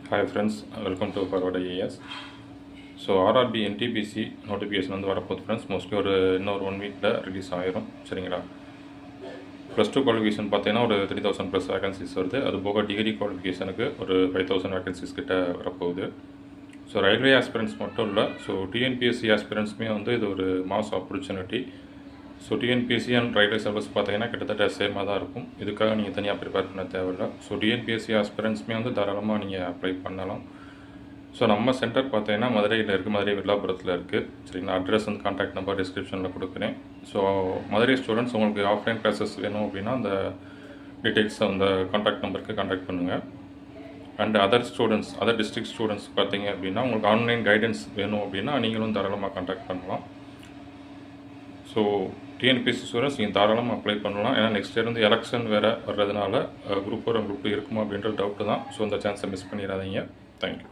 Hi friends, welcome to Forward IAS. So RRB NTPC notification வந்து வரப்போகுது friends. Mostly இன்னொரு 1 வீக்கில் ரிலீஸ் ஆகிரும். சரிங்களா? +2 குவாலிஃபிகேஷன் பார்த்தீங்கன்னா ஒரு 3000+ வேகன்சிஸ் வருது. அது போக டிகிரி குவாலிஃபிகேஷனுக்கு ஒரு 5000 வேகன்சிஸ் கிட்ட வரப்போகுது. ஸோ ரயில்வே ஆஸ்பிரண்ட்ஸ் மட்டும் இல்லை, ஸோ டிஎன்பிஎஸ்சி ஆஸ்பிரண்ட்ஸுமே வந்து இது ஒரு mass opportunity. So TNPSC and railway syllabus பார்த்தீங்கன்னா கிட்டத்தட்ட சேமாக தான் இருக்கும். இதுக்காக நீங்கள் தனியாக ப்ரிப்பேர் பண்ண தேவையில்லை. ஸோ டிஎன்பிஎஸ்சி ஆஸ்பிரண்ட்ஸுமே வந்து தாராளமாக நீங்கள் அப்ளை பண்ணலாம். ஸோ நம்ம சென்டர் பார்த்தீங்கன்னா மதுரையில் இருக்குது, மதுரை வில்லாபுரத்தில் இருக்குது. சரிங்களா? அட்ரஸ் வந்து கான்டாக்ட் நம்பர் டிஸ்கிரிப்ஷனில் கொடுக்குறேன். ஸோ மதுரை ஸ்டூடெண்ட்ஸ் உங்களுக்கு ஆஃப்லைன் கிளாஸஸ் வேணும் அப்படின்னா அந்த டீட்டெயில்ஸ் அந்த கான்டாக்ட் நம்பருக்கு கான்டாக்ட் பண்ணுங்கள். அண்ட் அதர் டிஸ்ட்ரிக்ட் ஸ்டூடெண்ட்ஸ் பார்த்தீங்க அப்படின்னா உங்களுக்கு ஆன்லைன் கைடன்ஸ் வேணும் அப்படின்னா நீங்களும் தாராளமாக கான்டாக்ட் பண்ணலாம். ஸோ டிஎன்பிஎஸ்சி ஸ்டூடெண்ட்ஸ் நீங்கள் தாராளமாக அப்ளை பண்ணலாம். ஏன்னா நெக்ஸ்ட் இயர் வந்து எலெக்ஷன் வேறு வர்றதுனால குரூப் 4 குரூப் 2 இருக்குமா அப்படின்ற டவுட்டு தான். ஸோ அந்த சான்ஸை மிஸ் பண்ணிடாதீங்க. தேங்க்யூ.